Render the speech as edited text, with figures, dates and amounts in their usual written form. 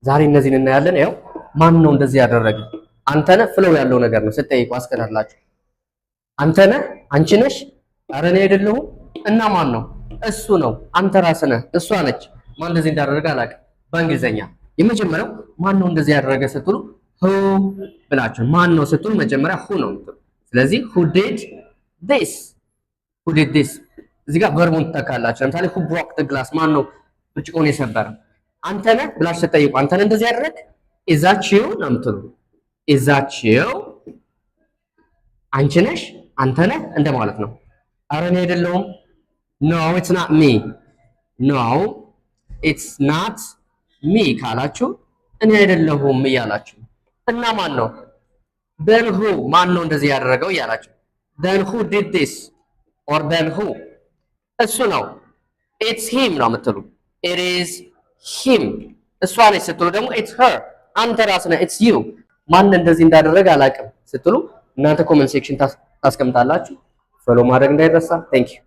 ዛሬ እነዚህን እናያለን። ያው ማን ነው እንደዚህ ያደረገ? አንተ ነህ ፍለው ያለው ነገር ነው ስትጠይቁ አስከታላችሁ። አንተ ነህ፣ አንቺ ነሽ፣ ኧረ እኔ አይደለሁም እና ማን ነው? እሱ ነው፣ አንተ ራስህ ነህ፣ እሷ ነች። ማን እንደዚህ እንዳደረገ አላውቅም። በእንግሊዘኛ የመጀመሪያው ማን ነው እንደዚህ ያደረገ ስትሉ who ብላችሁ ማን ነው ስትሉ መጀመሪያ who ነው የምትሉ። ስለዚህ who did this እዚህ ጋር ቨርቡን ትተካላችሁ። ለምሳሌ who broke the glass ማን ነው ብርጭቆን የሰበረ? አንተ ነህ ብላችሁ ስትጠይቁ አንተ ነህ እንደዚህ ያደረገ is that you ነው የምትሉ። is that you አንቺ ነሽ፣ አንተ ነህ እንደማለት ነው። ኧረ እኔ አይደለሁም no it's not me no it's not me ካላችሁ እኔ አይደለሁም እያላችሁ እና ማን ነው then who ማን ነው እንደዚህ ያደረገው እያላችሁ then who did this or then who እሱ ነው it's him ነው የምትሉ it is him እሷ ነች ስትሉ ደግሞ it's her አንተ ራስህ ነህ it's you ማን እንደዚህ እንዳደረገ አላውቅም ስትሉ እናንተ ኮሜንት ሴክሽን ታስቀምጣላችሁ ፎሎ ማድረግ እንዳይረሳ thank you